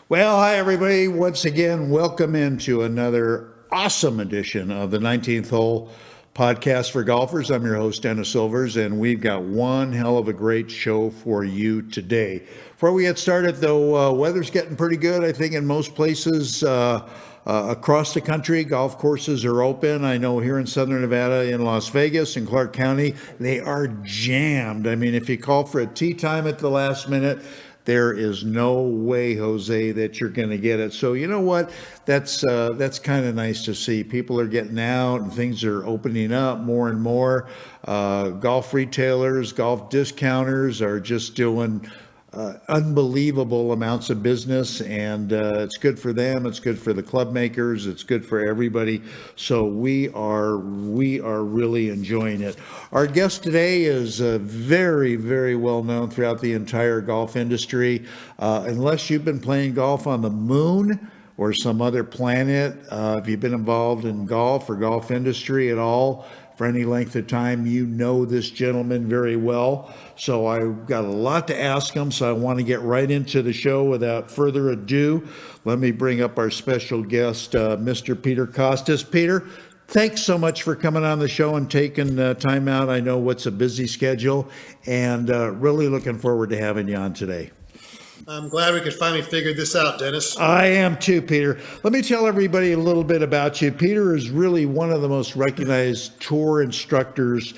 Well, hi, everybody. Once again, welcome into another awesome edition of the 19th Hole podcast for golfers. I'm your host, Dennis Silvers, and we've got one hell of a great show for you today. Before we get started, though, weather's getting pretty good, I think, in most places across the country. Golf courses are open. I know here in Southern Nevada, in Las Vegas, in Clark County, they are jammed. I mean, if you call for a tee time at the last minute, there is no way, Jose, that you're going to get it. So you know what? That's kind of nice to see. People are getting out and things are opening up more and more. Golf retailers, golf discounters are just doing unbelievable amounts of business, and it's good for them. It's good for the club makers. It's good for everybody. So we are really enjoying it. Our guest today is very, very well known throughout the entire golf industry. Unless you've been playing golf on the moon or some other planet, if you've been involved in golf or golf industry at all for any length of time, you know this gentleman very well. So I've got a lot to ask him, so I want to get right into the show without further ado. Let me bring up our special guest, Mr. Peter Kostis. Peter, thanks so much for coming on the show and taking time out. I know what's a busy schedule, and really looking forward to having you on today. I'm glad we could finally figure this out, Dennis. I am too, Peter. Let me tell everybody a little bit about you. Peter is really one of the most recognized tour instructors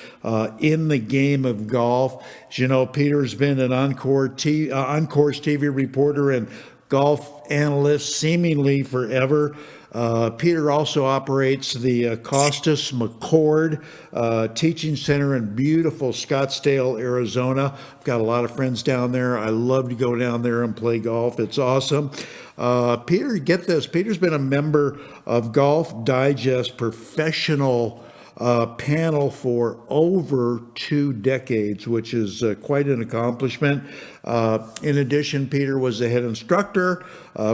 in the game of golf. As you know, Peter's been an on-course TV reporter and golf analyst seemingly forever. Peter also operates the Kostis McCord Teaching Center in beautiful Scottsdale, Arizona. I've got a lot of friends down there. I love to go down there and play golf. It's awesome. Peter, get this. Peter's been a member of Golf Digest professional panel for over 2 decades, which is quite an accomplishment. In addition, Peter was the head instructor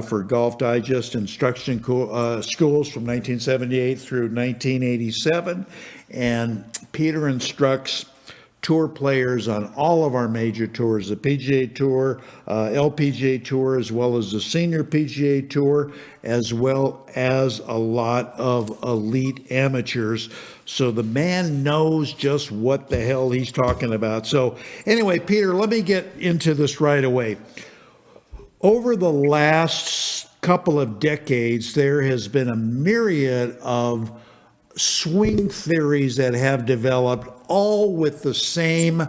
for Golf Digest instruction schools from 1978 through 1987. And Peter instructs tour players on all of our major tours, the PGA Tour, LPGA Tour, as well as the Senior PGA Tour, as well as a lot of elite amateurs. So the man knows just what the hell he's talking about. So anyway, Peter, let me get into this right away. Over the last couple of decades, there has been a myriad of swing theories that have developed, all with the same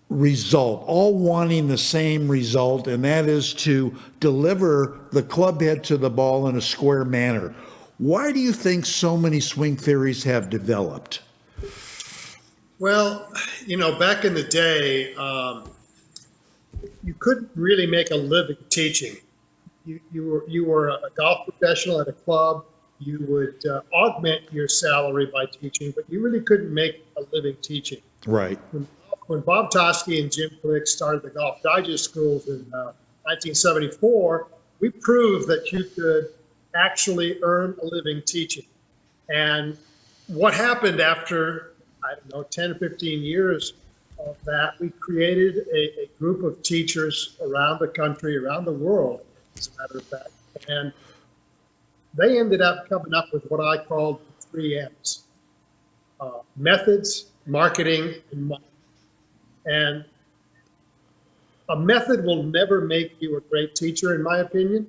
result, all wanting the same result, and that is to deliver the club head to the ball in a square manner. Why do you think so many swing theories have developed? Well, back in the day, you couldn't really make a living teaching. You were a golf professional at a club. You would augment your salary by teaching, but you really couldn't make a living teaching. Right. When Bob Toski and Jim Quick started the Golf Digest schools in 1974, we proved that you could actually earn a living teaching. And what happened after, 10 or 15 years of that, we created a group of teachers around the country, around the world, as a matter of fact. And they ended up coming up with what I called 3 M's: methods, marketing, and money. And a method will never make you a great teacher, in my opinion.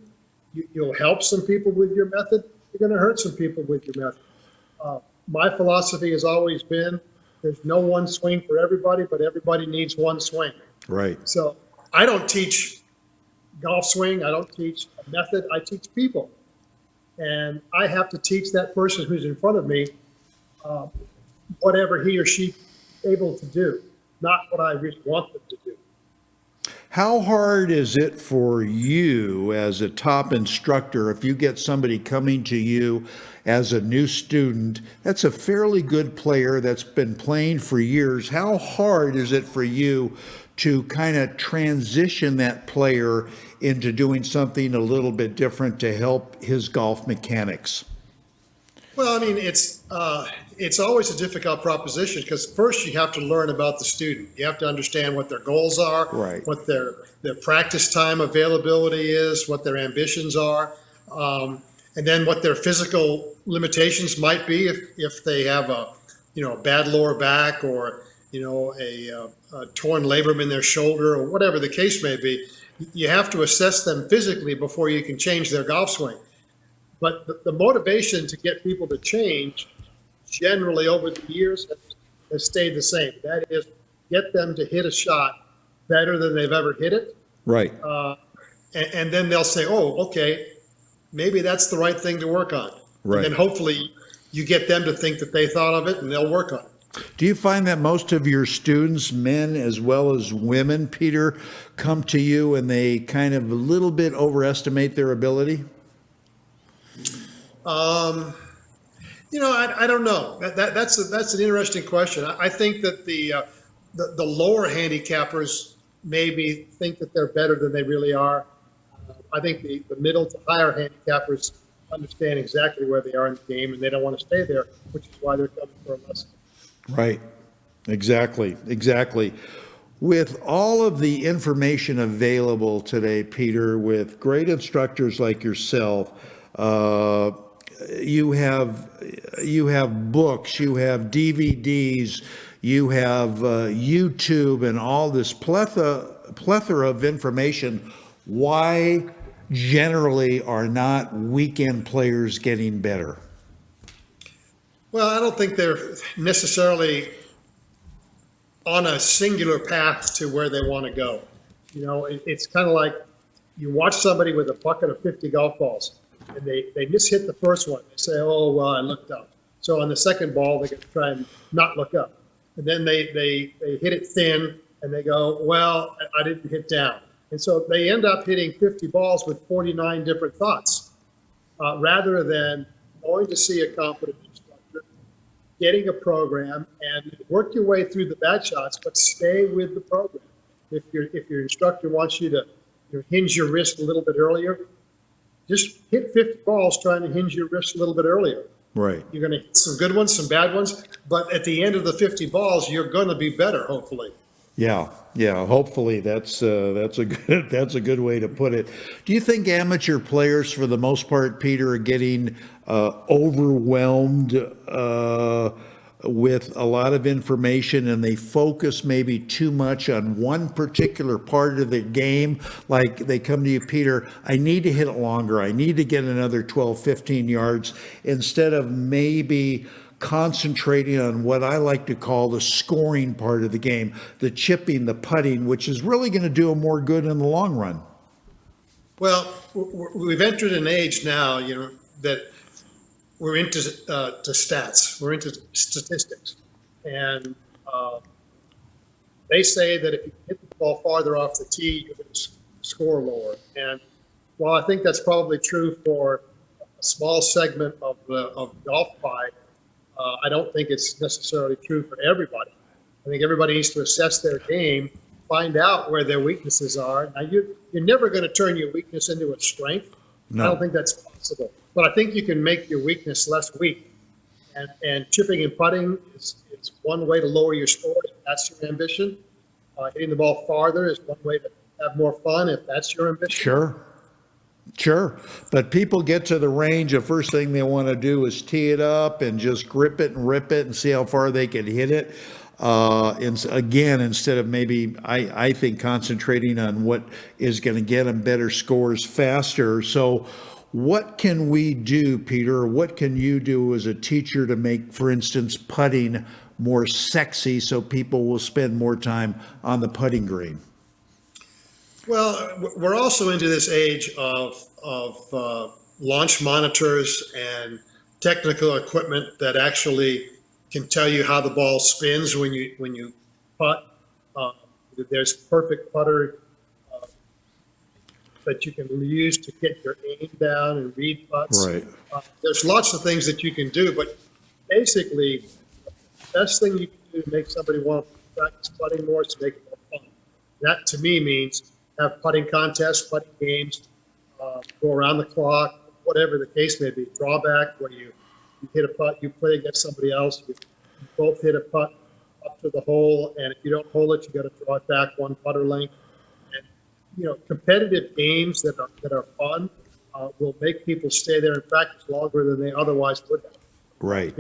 You'll help some people with your method. You're going to hurt some people with your method. My philosophy has always been there's no one swing for everybody, but everybody needs one swing. Right. So I don't teach golf swing. I don't teach a method. I teach people. And I have to teach that person who's in front of me whatever he or she is able to do, not what I really want them to do. How hard is it for you as a top instructor if you get somebody coming to you as a new student that's a fairly good player that's been playing for years? How hard is it for you to kind of transition that player into doing something a little bit different to help his golf mechanics? Well, I mean, it's always a difficult proposition because first you have to learn about the student. You have to understand what their goals are, Right. what their practice time availability is, what their ambitions are, and then what their physical limitations might be if they have a bad lower back or a torn labrum in their shoulder or whatever the case may be. You have to assess them physically before you can change their golf swing. But the motivation to get people to change generally over the years has stayed the same. That is, get them to hit a shot better than they've ever hit it. Right. And then they'll say, oh, okay, maybe that's the right thing to work on. Right. And then hopefully you get them to think that they thought of it and they'll work on it. Do you find that most of your students, men as well as women, Peter, come to you and they kind of a little bit overestimate their ability? I don't know. That's an interesting question. I think that the lower handicappers maybe think that they're better than they really are. I think the middle to higher handicappers understand exactly where they are in the game and they don't want to stay there, which is why they're coming for a lesson. Right. Exactly. With all of the information available today, Peter, with great instructors like yourself, you have books, you have DVDs, you have YouTube and all this plethora of information. Why generally are not weekend players getting better? Well, I don't think they're necessarily on a singular path to where they want to go. It's kind of like you watch somebody with a bucket of 50 golf balls and they just hit the first one. They say, oh, well, I looked up. So on the second ball, they're going to try and not look up. And then they hit it thin and they go, well, I didn't hit down. And so they end up hitting 50 balls with 49 different thoughts rather than going to see a competent instructor, getting a program, and work your way through the bad shots, but stay with the program. If your instructor wants you to hinge your wrist a little bit earlier, just hit 50 balls trying to hinge your wrist a little bit earlier. Right. You're going to hit some good ones, some bad ones, but at the end of the 50 balls, you're going to be better, hopefully. Yeah. Hopefully, that's a good way to put it. Do you think amateur players, for the most part, Peter, are getting overwhelmed with a lot of information, and they focus maybe too much on one particular part of the game? Like they come to you, Peter, I need to hit it longer. I need to get another 12, 15 yards, instead of maybe concentrating on what I like to call the scoring part of the game, the chipping, the putting, which is really going to do them more good in the long run. Well, we've entered an age now, that we're into to stats. We're into statistics, and they say that if you hit the ball farther off the tee, you're going to score lower. And while I think that's probably true for a small segment of golf pie, I don't think it's necessarily true for everybody. I think everybody needs to assess their game, find out where their weaknesses are. Now, you're never going to turn your weakness into a strength. No. I don't think that's possible. But I think you can make your weakness less weak. And chipping and putting is one way to lower your score if that's your ambition. Hitting the ball farther is one way to have more fun if that's your ambition. Sure. But people get to the range, the first thing they want to do is tee it up and just grip it and rip it and see how far they can hit it. And again, instead of maybe, I think, concentrating on what is going to get them better scores faster. So what can we do, Peter? What can you do as a teacher to make, for instance, putting more sexy so people will spend more time on the putting green? Well, we're also into this age of launch monitors and technical equipment that actually can tell you how the ball spins when you putt. There's perfect putter that you can use to get your aim down and read putts. Right. There's lots of things that you can do, but basically, the best thing you can do to make somebody want to practice putting more is to make it more fun. That, to me, means have putting contests, putting games, go around the clock, whatever the case may be. Drawback, where you you hit a putt, you play against somebody else, you both hit a putt up to the hole, and if you don't hold it, you got to draw it back one putter length. And competitive games that are fun will make people stay there and practice longer than they otherwise would have. Right.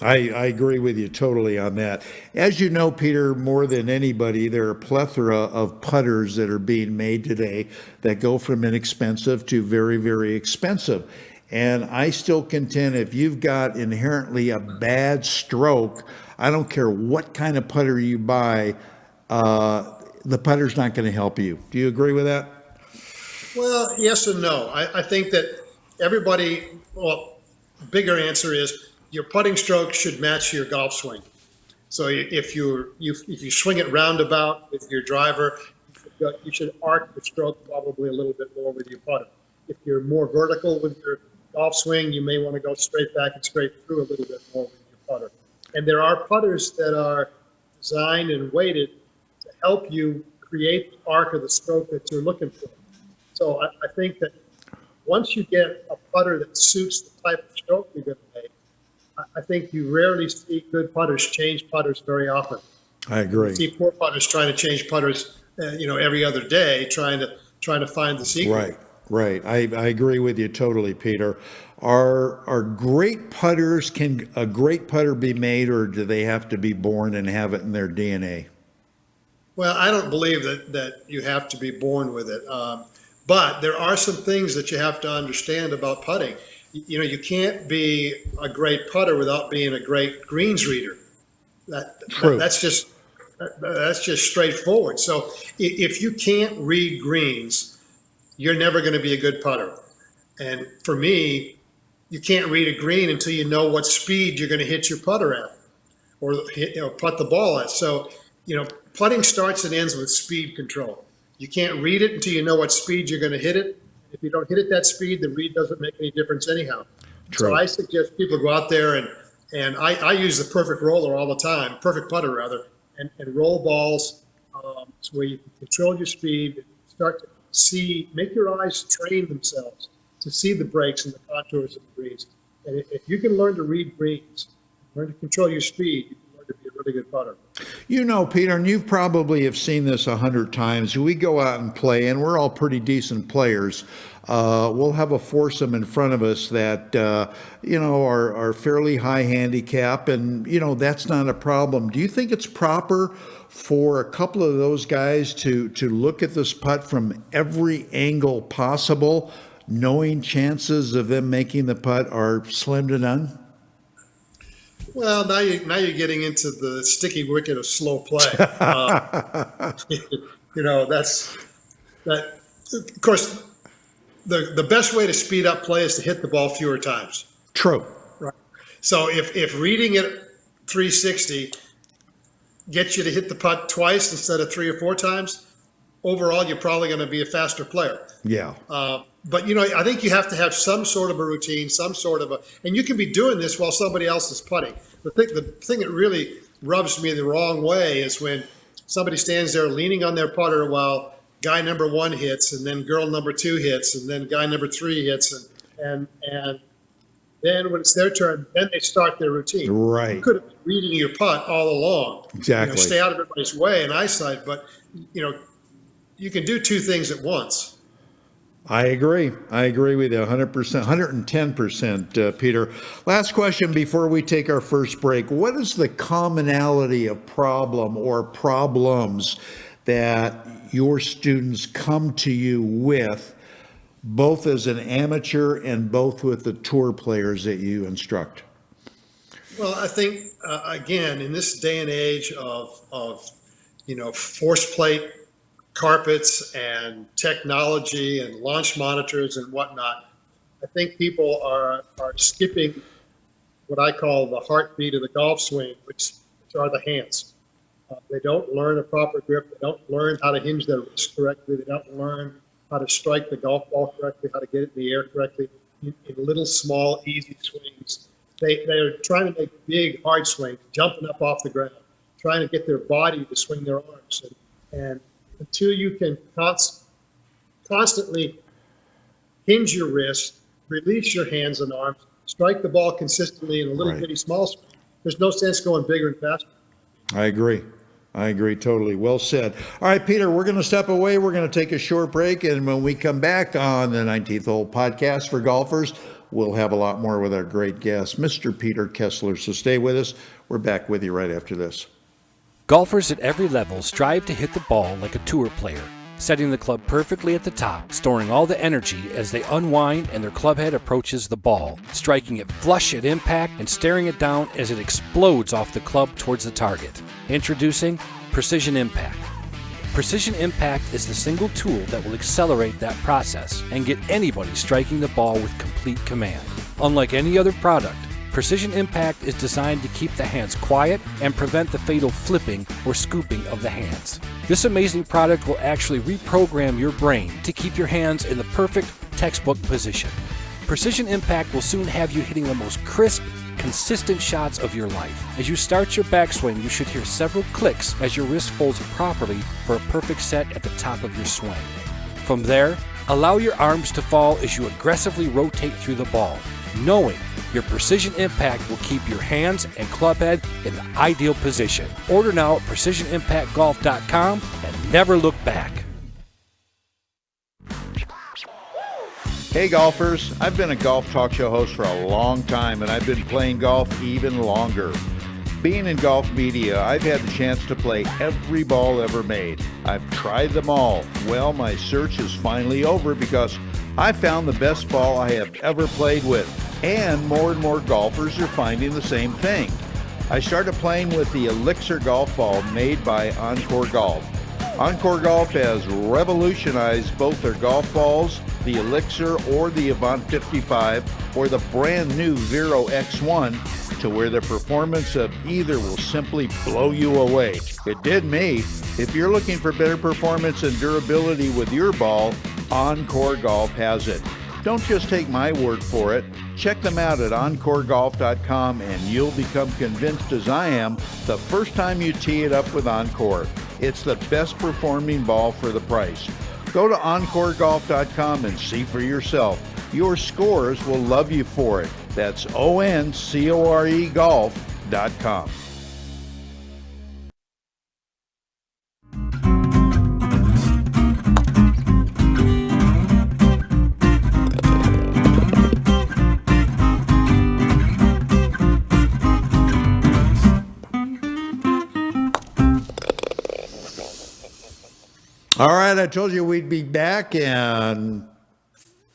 I agree with you totally on that. As you know, Peter, more than anybody, there are a plethora of putters that are being made today that go from inexpensive to very, very expensive. And I still contend if you've got inherently a bad stroke, I don't care what kind of putter you buy, the putter's not going to help you. Do you agree with that? Well, yes and no. I think that bigger answer is your putting stroke should match your golf swing. So if you swing it roundabout with your driver, you should arc the stroke probably a little bit more with your putter. If you're more vertical with your golf swing, you may want to go straight back and straight through a little bit more with your putter. And there are putters that are designed and weighted to help you create the arc of the stroke that you're looking for. So I think that once you get a putter that suits the type of stroke you're going to make, I think you rarely see good putters change putters very often. I agree. You see poor putters trying to change putters, every other day, trying to find the secret. Right. I agree with you totally, Peter. Are great putters, can a great putter be made, or do they have to be born and have it in their DNA? Well, I don't believe that you have to be born with it. But there are some things that you have to understand about putting. You can't be a great putter without being a great greens reader. True. That's just straightforward. So if you can't read greens, you're never going to be a good putter. And for me, you can't read a green until you know what speed you're going to hit your putter at, or putt the ball at. So putting starts and ends with speed control. You can't read it until you know what speed you're going to hit it. If you don't hit it that speed, the read doesn't make any difference anyhow. True. So I suggest people go out there and I use the perfect roller all the time, perfect putter rather, and roll balls so where you can control your speed, start to make your eyes train themselves to see the breaks and the contours of the greens. And if you can learn to read greens, learn to control your speed, you can learn to be a really good putter. Peter, and you probably have seen this 100 times. We go out and play, and we're all pretty decent players. We'll have a foursome in front of us that, are fairly high handicap, and, that's not a problem. Do you think it's proper for a couple of those guys to look at this putt from every angle possible, knowing chances of them making the putt are slim to none? Well, now you're getting into the sticky wicket of slow play. That's that. Of course, the best way to speed up play is to hit the ball fewer times. True. Right. So if reading it 360 gets you to hit the putt twice instead of 3 or 4 times, overall you're probably going to be a faster player. Yeah. But I think you have to have some sort of a routine, and you can be doing this while somebody else is putting. The thing that really rubs me the wrong way is when somebody stands there leaning on their putter while guy number 1 hits, and then girl number 2 hits, and then guy number 3 hits, and then when it's their turn, then they start their routine. Right. You could have been reading your putt all along. Exactly. Stay out of everybody's way in eyesight, but you can do 2 things at once. I agree with you 100%, 110%, Peter. Last question before we take our first break. What is the commonality of problem or problems that your students come to you with, both as an amateur and both with the tour players that you instruct? Well, I think, again, in this day and age of force plate carpets and technology and launch monitors and whatnot, I think people are skipping what I call the heartbeat of the golf swing, which are the hands. They don't learn a proper grip. They don't learn how to hinge their wrist correctly. They don't learn how to strike the golf ball correctly, how to get it in the air correctly in little, small, easy swings. They're trying to make big, hard swings, jumping up off the ground, trying to get their body to swing their arms. And until you can constantly hinge your wrist, release your hands and arms, strike the ball consistently in a little Right. bitty small swing. There's no sense going bigger and faster. I agree. I agree totally. Well said. All right, Peter, we're going to step away. We're going to take a short break. And when we come back on the 19th Hole podcast for golfers, we'll have a lot more with our great guest, Mr. Peter Kessler. So stay with us. We're back with you right after this. Golfers at every level strive to hit the ball like a tour player, setting the club perfectly at the top, storing all the energy as they unwind and their club head approaches the ball, striking it flush at impact and staring it down as it explodes off the club towards the target. Introducing Precision Impact. Precision Impact is the single tool that will accelerate that process and get anybody striking the ball with complete command. Unlike any other product, Precision Impact is designed to keep the hands quiet and prevent the fatal flipping or scooping of the hands. This amazing product will actually reprogram your brain to keep your hands in the perfect textbook position. Precision Impact will soon have you hitting the most crisp, consistent shots of your life. As you start your backswing, you should hear several clicks as your wrist folds properly for a perfect set at the top of your swing. From there, allow your arms to fall as you aggressively rotate through the ball, knowing your Precision Impact will keep your hands and club head in the ideal position. Order now at PrecisionImpactGolf.com and never look back. Hey golfers, I've been a golf talk show host for a long time, and I've been playing golf even longer. Being in golf media, I've had the chance to play every ball ever made. I've tried them all. Well, my search is finally over because I found the best ball I have ever played with, and more golfers are finding the same thing. I started playing with the Elixir golf ball made by Encore Golf. Encore Golf has revolutionized both their golf balls, the Elixir or the Avant 55, or the brand new Vero X1, to where the performance of either will simply blow you away. It did me. If you're looking for better performance and durability with your ball, Encore Golf has it. Don't just take my word for it. Check them out at EncoreGolf.com and you'll become convinced, as I am, the first time you tee it up with Encore. It's the best performing ball for the price. Go to EncoreGolf.com and see for yourself. Your scorers will love you for it. That's ONCORE Golf.com. All right, I told you we'd be back and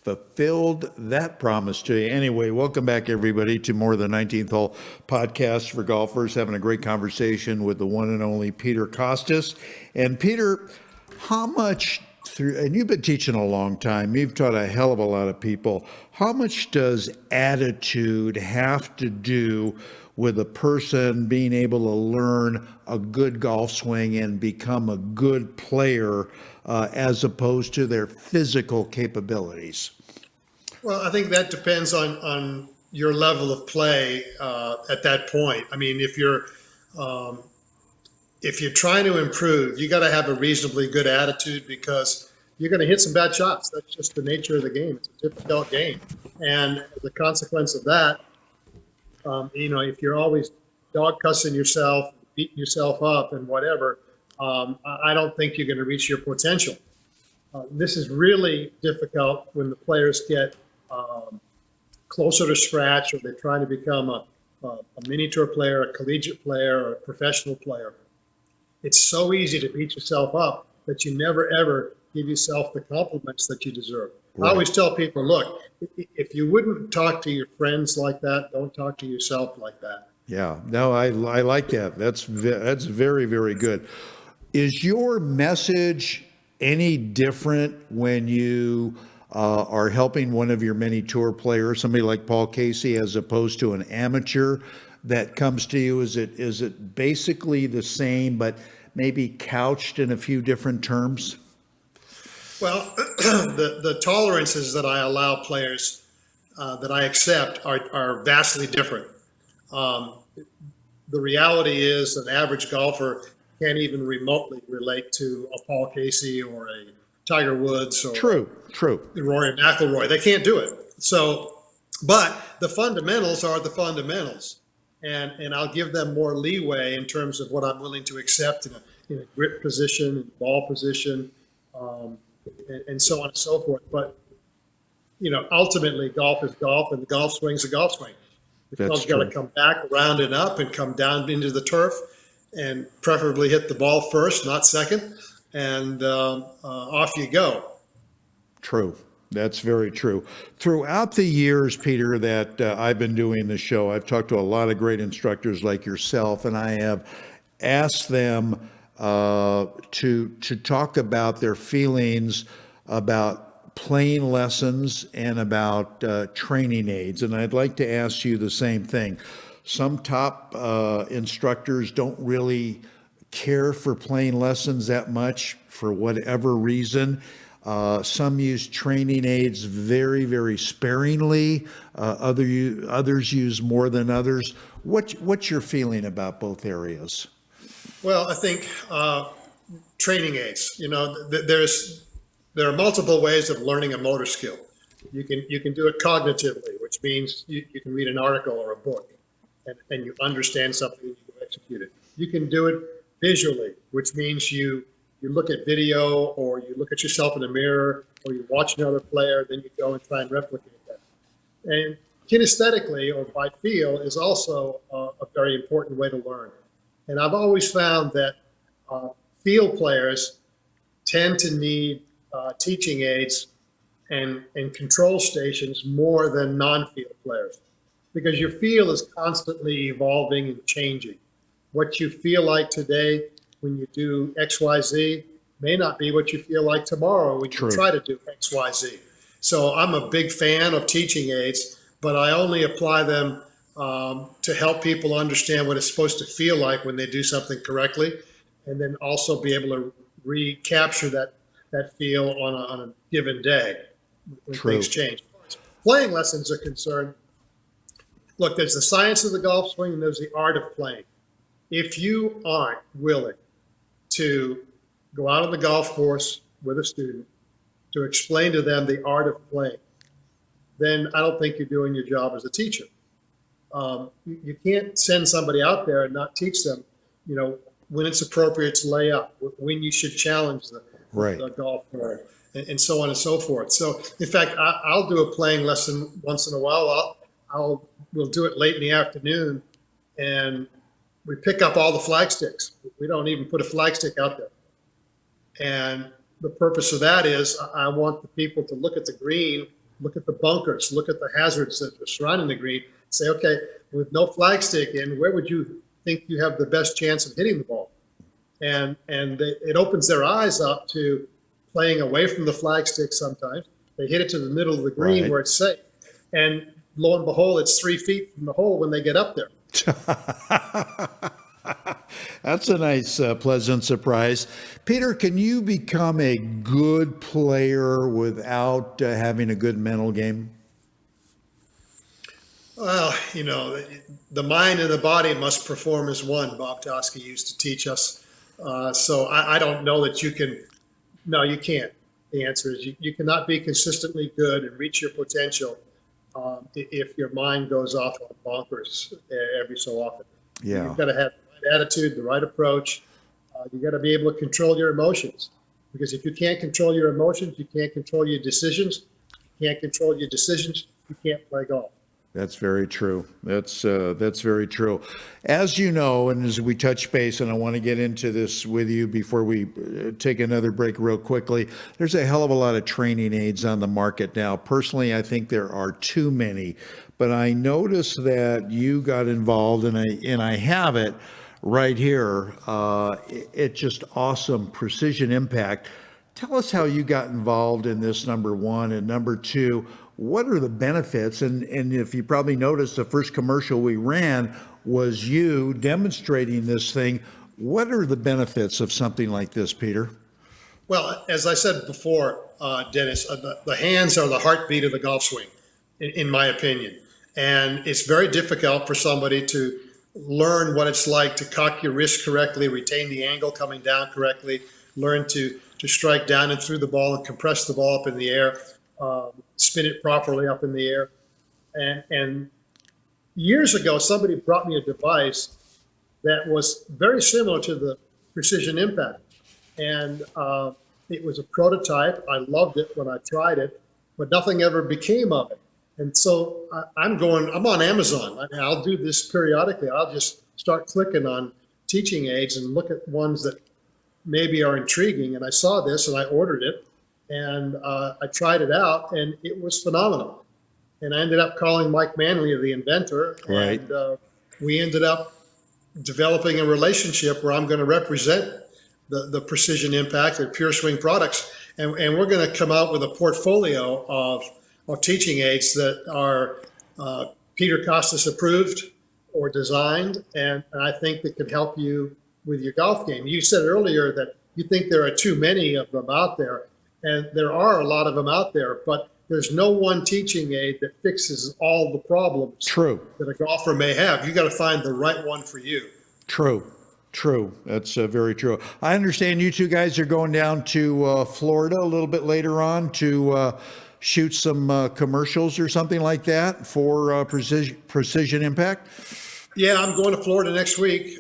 fulfilled that promise to you. Anyway, welcome back, everybody, to more of the 19th Hole podcast for golfers. Having a great conversation with the one and only Peter Kostis. And Peter, how much and you've been teaching a long time, you've taught a hell of a lot of people. How much does attitude have to do with a person being able to learn a good golf swing and become a good player as opposed to their physical capabilities? Well, I think that depends on your level of play at that point. I mean, if you're trying to improve, you got to have a reasonably good attitude, because you're going to hit some bad shots. That's just the nature of the game. It's a difficult game, and the consequence of that, if you're always dog cussing yourself, beating yourself up and whatever, I don't think you're going to reach your potential. This is really difficult when the players get closer to scratch, or they're trying to become a mini tour player, a collegiate player, or a professional player. It's so easy to beat yourself up that you never, ever give yourself the compliments that you deserve. Right. I always tell people, look, if you wouldn't talk to your friends like that, don't talk to yourself like that. Yeah, no, I like that. That's very, very good. Is your message any different when you are helping one of your many tour players, somebody like Paul Casey, as opposed to an amateur that comes to you? Is it basically the same, but maybe couched in a few different terms? Well, the tolerances that I allow players, that I accept, are vastly different. The reality is an average golfer can't even remotely relate to a Paul Casey or a Tiger Woods or True. Rory McIlroy. They can't do it. So But the fundamentals are the fundamentals, and I'll give them more leeway in terms of what I'm willing to accept in a grip position, in ball position, um, and so on and so forth. But ultimately, golf is golf, and the golf swing's a golf swing. The That's club's got to true. come back, round and up, and come down into the turf, and preferably hit the ball first, not second, and off you go. True. That's very true. Throughout the years, Peter, that I've been doing the show, I've talked to a lot of great instructors like yourself, and I have asked them to talk about their feelings about playing lessons and about training aids. And I'd like to ask you the same thing. Some top instructors don't really care for playing lessons that much for whatever reason. Some use training aids very, very sparingly. Others use more than others. What's your feeling about both areas? Well, I think training aids. There are multiple ways of learning a motor skill. You can do it cognitively, which means you can read an article or a book, and you understand something and you can execute it. You can do it visually, which means you look at video, or you look at yourself in the mirror, or you watch another player, then you go and try and replicate that. And kinesthetically, or by feel, is also a very important way to learn. And I've always found that field players tend to need teaching aids and control stations more than non-field players, because your field is constantly evolving and changing. What you feel like today when you do XYZ may not be what you feel like tomorrow when you try to do XYZ. So I'm a big fan of teaching aids, but I only apply them to help people understand what it's supposed to feel like when they do something correctly, and then also be able to recapture that feel on a given day when things change. As far as playing lessons are concerned, look, there's the science of the golf swing and there's the art of playing. If you aren't willing to go out on the golf course with a student to explain to them the art of playing, then I don't think you're doing your job as a teacher. You can't send somebody out there and not teach them, when it's appropriate to lay up, when you should challenge the golf player, and so on and so forth. So, in fact, I'll do a playing lesson once in a while. We'll do it late in the afternoon, and we pick up all the flag sticks. We don't even put a flag stick out there. And the purpose of that is I want the people to look at the green, look at the bunkers, look at the hazards that are surrounding the green, say, okay, with no flag stick in, where would you think you have the best chance of hitting the ball? And it opens their eyes up to playing away from the flag stick sometimes. They hit it to the middle of the green where it's safe. And lo and behold, it's 3 feet from the hole when they get up there. That's a nice, pleasant surprise. Peter, can you become a good player without having a good mental game? Well, the mind and the body must perform as one, Bob Tosky used to teach us. So I don't know that you can. No, you can't. The answer is you cannot be consistently good and reach your potential if your mind goes off on bonkers every so often. Yeah. You've got to have the right attitude, the right approach. You've got to be able to control your emotions, because if you can't control your emotions, you can't control your decisions. You can't control your decisions, you can't play golf. That's very true. That's very true. As you know, and as we touch base, and I want to get into this with you before we take another break real quickly, there's a hell of a lot of training aids on the market now. Personally, I think there are too many, but I noticed that you got involved, and I have it right here. It's just awesome precision impact. Tell us how you got involved in this, number one, and number two, what are the benefits? And if you probably noticed, the first commercial we ran was you demonstrating this thing. What are the benefits of something like this, Peter? Well, as I said before, Dennis, the hands are the heartbeat of the golf swing, in my opinion. And it's very difficult for somebody to learn what it's like to cock your wrist correctly, retain the angle coming down correctly, learn to strike down and through the ball and compress the ball up in the air, spin it properly up in the air. And years ago, somebody brought me a device that was very similar to the Precision Impact. And it was a prototype. I loved it when I tried it, but nothing ever became of it. And so I'm on Amazon. I'll do this periodically. I'll just start clicking on teaching aids and look at ones that maybe are intriguing. And I saw this and I ordered it, and I tried it out, and it was phenomenal. And I ended up calling Mike Manley, the inventor, Right. and we ended up developing a relationship where I'm going to represent the Precision Impact and Pure Swing products, and we're going to come out with a portfolio of teaching aids that are Peter Kostis approved or designed, and I think that could help you with your golf game. You said earlier that you think there are too many of them out there, and there are a lot of them out there, but there's no one teaching aid that fixes all the problems True. that a golfer may have. You got to find the right one for you. True. That's very true. I understand you two guys are going down to Florida a little bit later on to shoot some commercials or something like that for Precision Impact. Yeah, I'm going to Florida next week.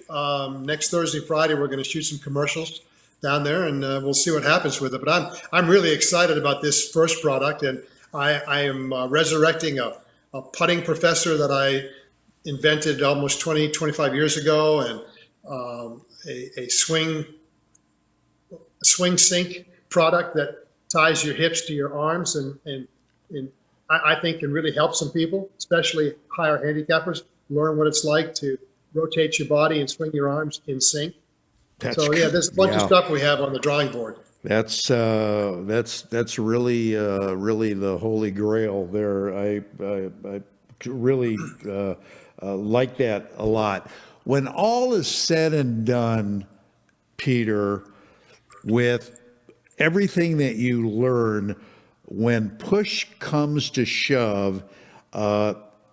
Next Thursday, Friday, we're going to shoot some commercials down there, and we'll see what happens with it. But I'm really excited about this first product, and I am resurrecting a putting professor that I invented almost 25 years ago, and a swing sink product that ties your hips to your arms, and I think can really help some people, especially higher handicappers, learn what it's like to rotate your body and swing your arms in sync. So yeah, there's a bunch of stuff we have on the drawing board. That's really the holy grail there. I really like that a lot. When all is said and done, Peter, with everything that you learn, when push comes to shove,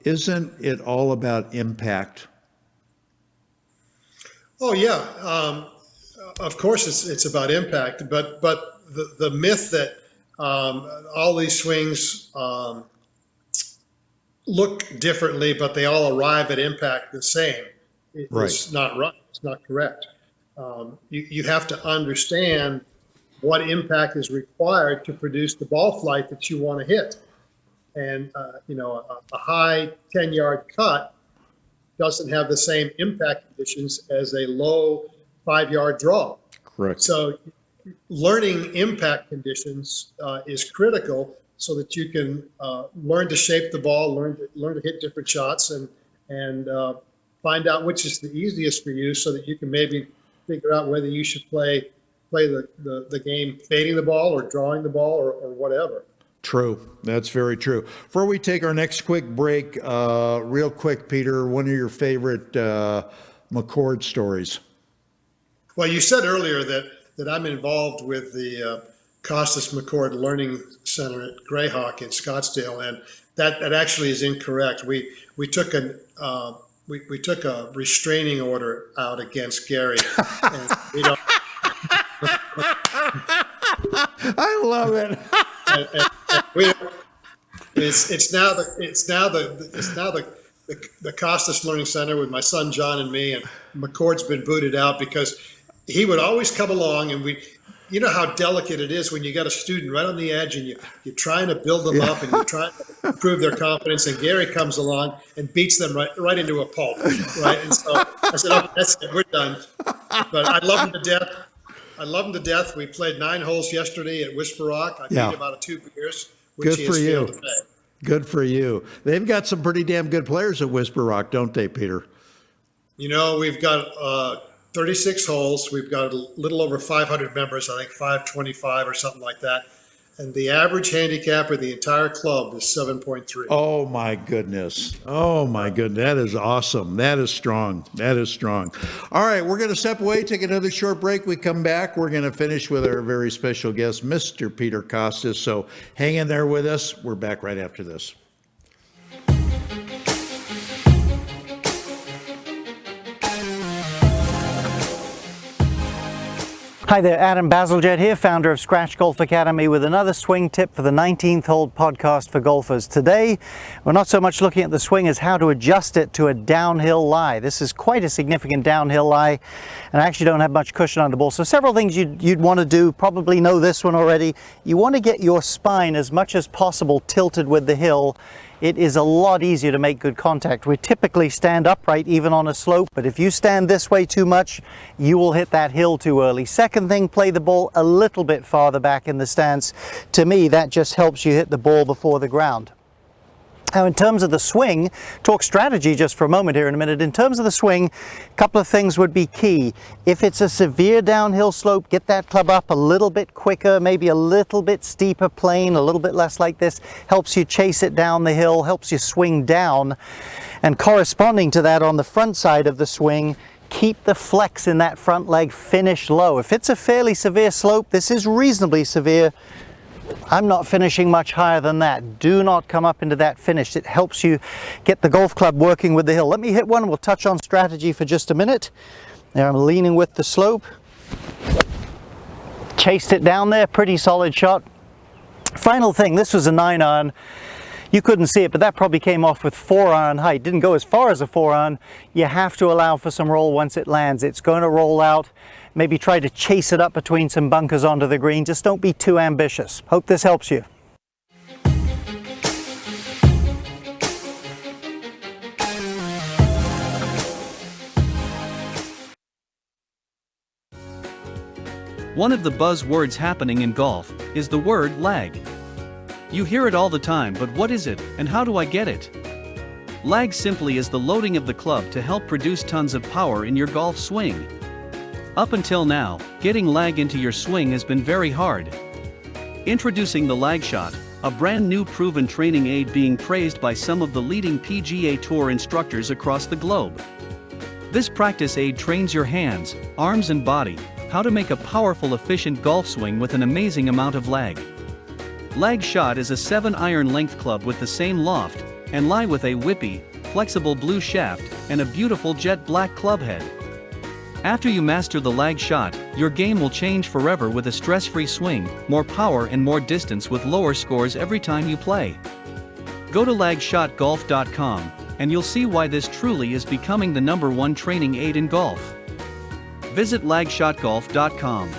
isn't it all about impact? Oh yeah, of course it's about impact, but the myth that all these swings look differently, but they all arrive at impact the same. It's not right. It's not correct. You have to understand what impact is required to produce the ball flight that you want to hit. And a high 10-yard cut doesn't have the same impact conditions as a low 5-yard draw. Correct. So learning impact conditions is critical so that you can learn to shape the ball, learn to hit different shots, and find out which is the easiest for you, so that you can maybe figure out whether you should play the game fading the ball or drawing the ball or whatever. True. That's very true. Before we take our next quick break, real quick, Peter, one of your favorite McCord stories. Well, you said earlier that I'm involved with the Kostis McCord Learning Center at Grayhawk in Scottsdale, and that actually is incorrect. We took a restraining order out against Gary. And we don't. I love it. It's now the Kostis Learning Center with my son John and me, and McCord's been booted out because he would always come along, and you know how delicate it is when you got a student right on the edge and you're trying to build them up and you're trying to improve their confidence, and Gary comes along and beats them right into a pulp, right? And so I said, "Okay, that's it, we're done." But I love him to death. We played 9 holes yesterday at Whisper Rock. I beat him out of 2 beers, which Good he for has you. failed to pay. Good for you. They've got some pretty damn good players at Whisper Rock, don't they, Peter? You know, we've got 36 holes. We've got a little over 500 members, I think 525 or something like that. And the average handicap of the entire club is 7.3. Oh, my goodness. Oh, my goodness. That is awesome. That is strong. All right, we're going to step away, take another short break. We come back. We're going to finish with our very special guest, Mr. Peter Kostis. So hang in there with us. We're back right after this. Hi there, Adam Bazalgette here, founder of Scratch Golf Academy, with another swing tip for the 19th hole podcast for golfers. Today, we're not so much looking at the swing as how to adjust it to a downhill lie. This is quite a significant downhill lie, and I actually don't have much cushion on the ball. So several things you'd want to do, probably know this one already. You want to get your spine as much as possible tilted with the hill. It is a lot easier to make good contact. We typically stand upright even on a slope, but if you stand this way too much, you will hit that hill too early. Second thing, play the ball a little bit farther back in the stance. To me, that just helps you hit the ball before the ground. Now, in terms of the swing, talk strategy just for a moment here in a minute. In terms of the swing, a couple of things would be key. If it's a severe downhill slope, get that club up a little bit quicker, maybe a little bit steeper plane, a little bit less like this. Helps you chase it down the hill, helps you swing down. And corresponding to that on the front side of the swing, keep the flex in that front leg, finish low. If it's a fairly severe slope, this is reasonably severe, I'm not finishing much higher than that. Do not come up into that finish. It helps you get the golf club working with the hill. Let me hit one. We'll touch on strategy for just a minute. There, I'm leaning with the slope. Chased it down there. Pretty solid shot. Final thing, this was a 9-iron. You couldn't see it, but that probably came off with 4-iron height. Didn't go as far as a 4-iron. You have to allow for some roll once it lands. It's going to roll out. Maybe try to chase it up between some bunkers onto the green. Just don't be too ambitious. Hope this helps you. One of the buzzwords happening in golf is the word lag. You hear it all the time, but what is it, and how do I get it? Lag simply is the loading of the club to help produce tons of power in your golf swing. Up until now, getting lag into your swing has been very hard. Introducing the lag shot, a brand new proven training aid being praised by some of the leading PGA Tour instructors across the globe. This practice aid trains your hands, arms and body how to make a powerful, efficient golf swing with an amazing amount of lag. Lag shot is a 7-iron length club with the same loft and lie with a whippy, flexible blue shaft and a beautiful jet black club head. After you master the lag shot, your game will change forever with a stress-free swing, more power and more distance with lower scores every time you play. Go to lagshotgolf.com and you'll see why this truly is becoming the #1 training aid in golf. Visit lagshotgolf.com.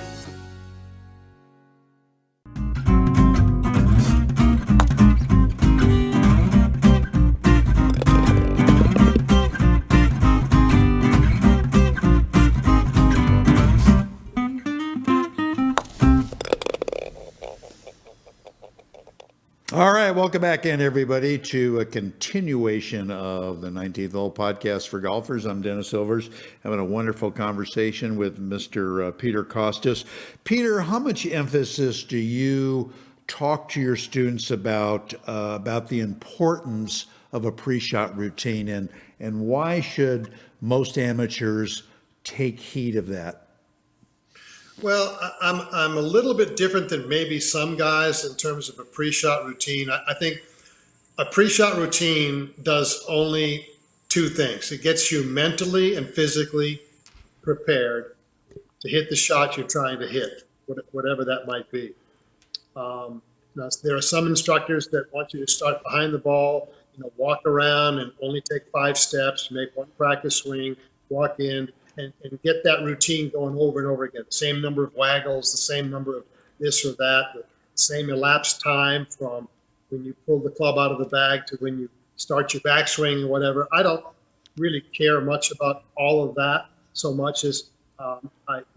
All right, welcome back in, everybody, to a continuation of the 19th Hole Podcast for Golfers. I'm Dennis Silvers, having a wonderful conversation with Mr. Peter Kostis. Peter, how much emphasis do you talk to your students about the importance of a pre-shot routine, and why should most amateurs take heed of that? Well, I'm a little bit different than maybe some guys in terms of a pre-shot routine. I think a pre-shot routine does only two things. It gets you mentally and physically prepared to hit the shot you're trying to hit, whatever that might be. Now, there are some instructors that want you to start behind the ball, walk around and only take 5 steps, make one practice swing, walk in, and get that routine going over and over again. The same number of waggles, the same number of this or that, the same elapsed time from when you pull the club out of the bag to when you start your backswing or whatever. I don't really care much about all of that so much as,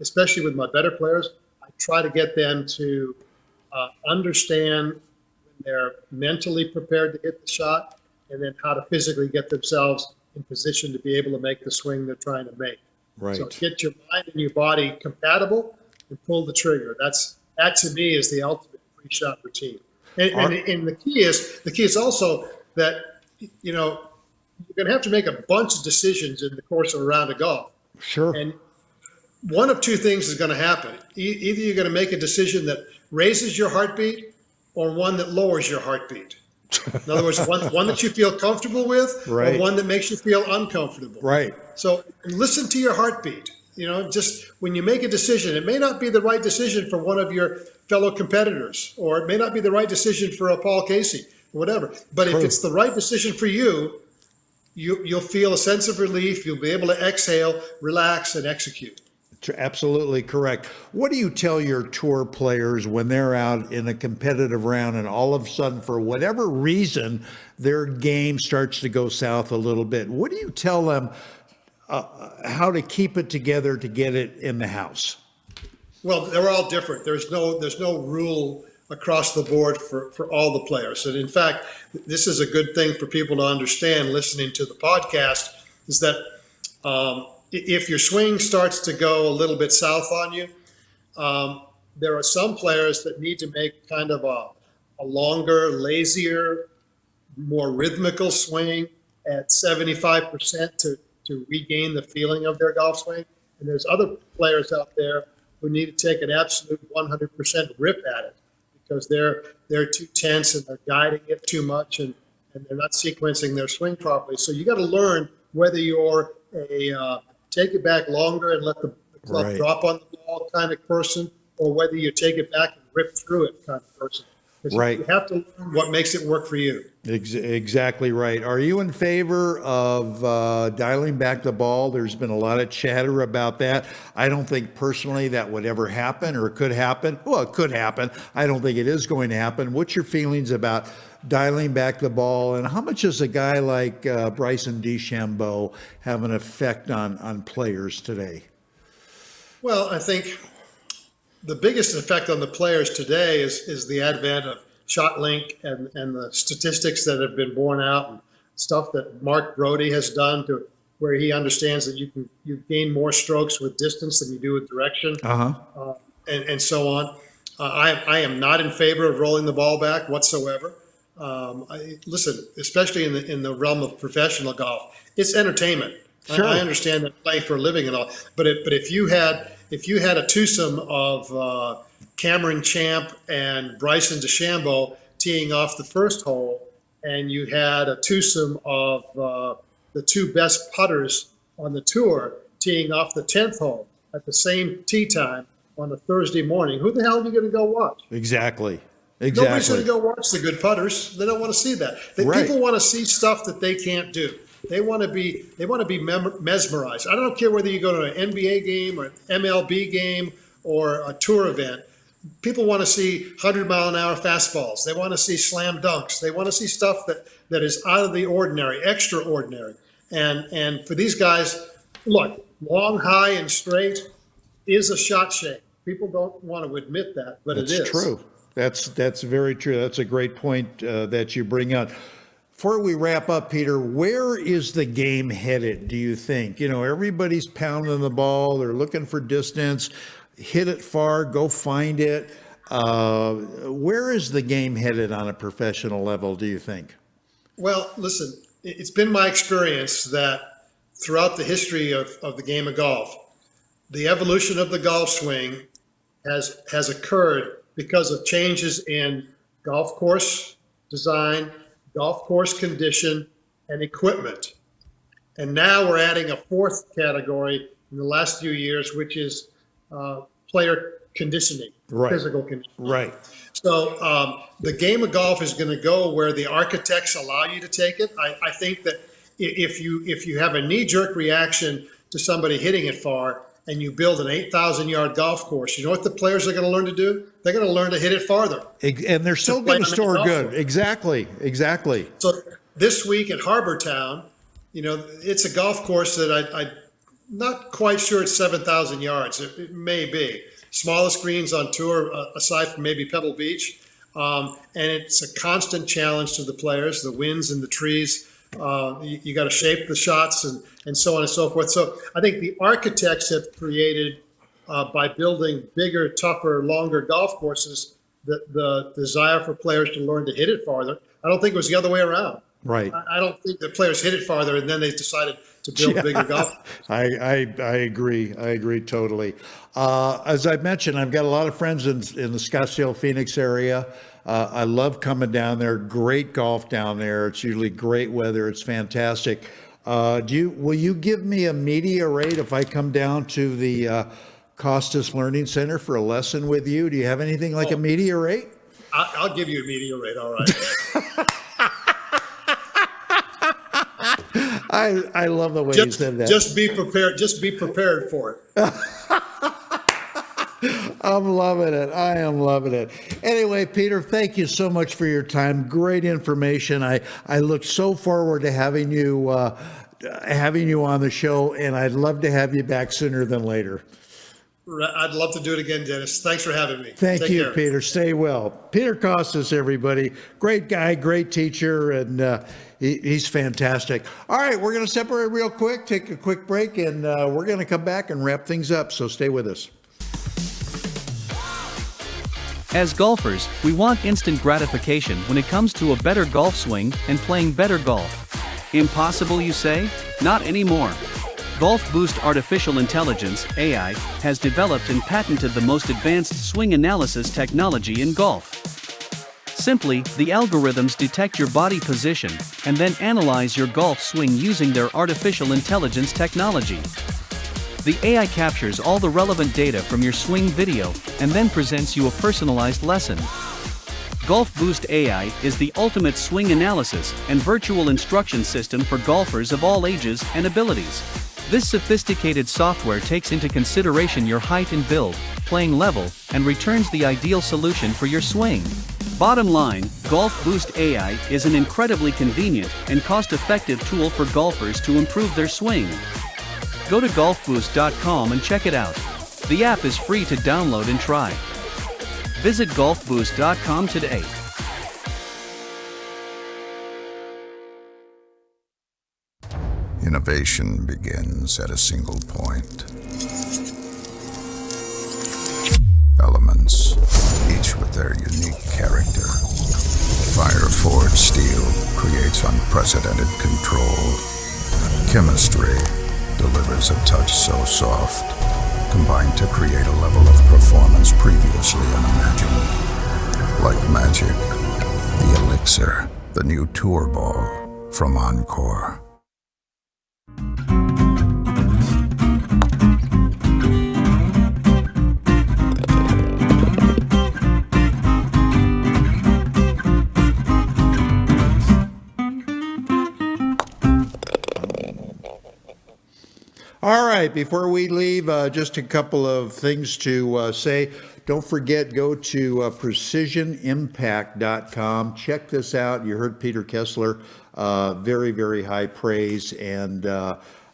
especially with my better players, I try to get them to understand when they're mentally prepared to hit the shot, and then how to physically get themselves in position to be able to make the swing they're trying to make. Right. So get your mind and your body compatible and pull the trigger. That to me is the ultimate pre-shot routine. And the key is also that you're going to have to make a bunch of decisions in the course of a round of golf. Sure. And one of two things is going to happen. Either you're going to make a decision that raises your heartbeat or one that lowers your heartbeat. In other words, one that you feel comfortable with, right, or one that makes you feel uncomfortable. Right. So listen to your heartbeat. just when you make a decision, it may not be the right decision for one of your fellow competitors, or it may not be the right decision for a Paul Casey, whatever. But if it's the right decision for you, you'll feel a sense of relief. You'll be able to exhale, relax, and execute. Absolutely correct. What do you tell your tour players when they're out in a competitive round and all of a sudden, for whatever reason, their game starts to go south a little bit? What do you tell them how to keep it together to get it in the house? Well, they're all different. There's no rule across the board for all the players. And in fact, this is a good thing for people to understand listening to the podcast, is that if your swing starts to go a little bit south on you, there are some players that need to make kind of a longer, lazier, more rhythmical swing at 75% to regain the feeling of their golf swing. And there's other players out there who need to take an absolute 100% rip at it, because they're too tense and they're guiding it too much, and they're not sequencing their swing properly. So you got to learn whether you're a take it back longer and let the club drop on the ball kind of person, or whether you take it back and rip through it kind of person. Right. You have to learn what makes it work for you. Exactly right. Are you in favor of dialing back the ball? There's been a lot of chatter about that. I don't think personally that would ever happen, or it could happen. Well, it could happen. I don't think it is going to happen. What's your feelings about dialing back the ball, and how much does a guy like Bryson DeChambeau have an effect on players today? Well, I think the biggest effect on the players today is the advent of ShotLink and the statistics that have been borne out, and stuff that Mark Brody has done to where he understands that you gain more strokes with distance than you do with direction, and so on. I am not in favor of rolling the ball back whatsoever. Listen, especially in the realm of professional golf, it's entertainment. Sure. I understand that playing for a living and all, but if you had a twosome of Cameron Champ and Bryson DeChambeau teeing off the first hole, and you had a twosome of the two best putters on the tour teeing off the 10th hole at the same tee time on a Thursday morning, who the hell are you going to go watch? Exactly. Nobody's going to go watch the good putters. They don't want to see that. People want to see stuff that they can't do. They want to be mesmerized. I don't care whether you go to an NBA game or an MLB game or a tour event. People want to see 100-mile-an-hour fastballs. They want to see slam dunks. They want to see stuff that is out of the ordinary, extraordinary. And for these guys, look, long, high, and straight is a shot shame. People don't want to admit that, but it is. That's true. That's very true. That's a great point that you bring up. Before we wrap up, Peter, where is the game headed, do you think? Everybody's pounding the ball. They're looking for distance. Hit it far, go find it. Where is the game headed on a professional level, do you think? Well, listen, it's been my experience that throughout the history of the game of golf, the evolution of the golf swing has occurred because of changes in golf course design, golf course condition, and equipment. And now we're adding a fourth category in the last few years, which is player conditioning, physical conditioning. Right. So the game of golf is going to go where the architects allow you to take it. I think that if you have a knee-jerk reaction to somebody hitting it far, and you build an 8,000-yard golf course, you know what the players are going to learn to do? They're going to learn to hit it farther. And they're still going to score good. Exactly. So this week at Harbor Town, it's a golf course that I'm not quite sure it's 7,000 yards. It may be. Smallest greens on tour, aside from maybe Pebble Beach. And it's a constant challenge to the players, the winds and the trees. You got to shape the shots and so on and so forth. So I think the architects have created, by building bigger, tougher, longer golf courses, the desire for players to learn to hit it farther. I don't think it was the other way around. Right. I don't think the players hit it farther and then they decided to build bigger golf. I agree. I agree totally. As I mentioned, I've got a lot of friends in the Scottsdale, Phoenix area. I love coming down there. Great golf down there. It's usually great weather. It's fantastic. Will you give me a media rate if I come down to the Kostis Learning Center for a lesson with you? Do you have anything like a media rate? I'll give you a media rate, all right. I love the way you said that. Just be prepared. Just be prepared for it. I'm loving it. I am loving it. Anyway, Peter, thank you so much for your time. Great information. I look so forward to having you on the show, and I'd love to have you back sooner than later. I'd love to do it again, Dennis. Thanks for having me. Take you, care. Peter. Stay well. Peter Kostis, everybody. Great guy, great teacher, and he's fantastic. All right, we're going to separate real quick, take a quick break, and we're going to come back and wrap things up, so stay with us. As golfers, we want instant gratification when it comes to a better golf swing and playing better golf. Impossible, you say? Not anymore. Golf Boost Artificial Intelligence, AI, has developed and patented the most advanced swing analysis technology in golf. Simply, the algorithms detect your body position and then analyze your golf swing using their artificial intelligence technology. The AI captures all the relevant data from your swing video and then presents you a personalized lesson. Golf Boost AI is the ultimate swing analysis and virtual instruction system for golfers of all ages and abilities. This sophisticated software takes into consideration your height and build, playing level, and returns the ideal solution for your swing. Bottom line, Golf Boost AI is an incredibly convenient and cost-effective tool for golfers to improve their swing. Go to golfboost.com and check it out. The app is free to download and try. Visit golfboost.com today. Innovation begins at a single point. Elements, each with their unique character. Fire-forged steel creates unprecedented control. Chemistry delivers a touch so soft, combined to create a level of performance previously unimagined. Like magic, the Elixir, the new tour ball from Encore. All right, before we leave, just a couple of things to say. Don't forget, go to precisionimpact.com. Check this out. You heard Peter Kessler, very, very high praise, and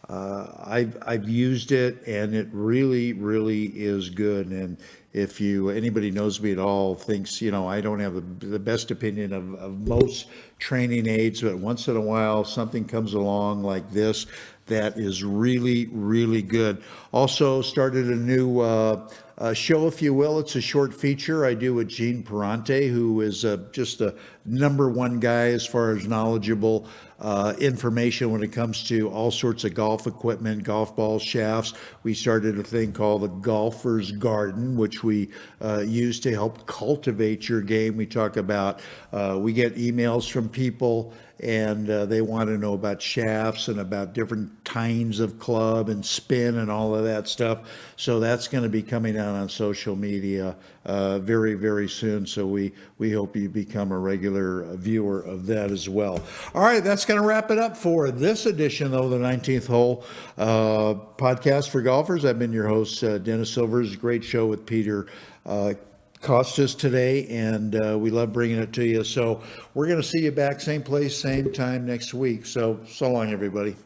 I've used it, and it really, really is good. And if anybody knows me at all, thinks, I don't have the best opinion of most training aids, but once in a while something comes along like this that is really, really good. Also started a new show, if you will. It's a short feature I do with Gene Perante, who is just a #1 guy as far as knowledgeable information when it comes to all sorts of golf equipment, golf balls, shafts. We started a thing called the Golfer's Garden, which we use to help cultivate your game. We talk about, we get emails from people, and they want to know about shafts and about different kinds of club and spin and all of that stuff. So that's going to be coming out on social media very, very soon. So we hope you become a regular viewer of that as well. All right, that's going to wrap it up for this edition of the 19th Hole podcast for golfers. I've been your host, Dennis Silvers. Great show with Peter Kostis today, and we love bringing it to you. So we're going to see you back same place, same time next week. So long, everybody.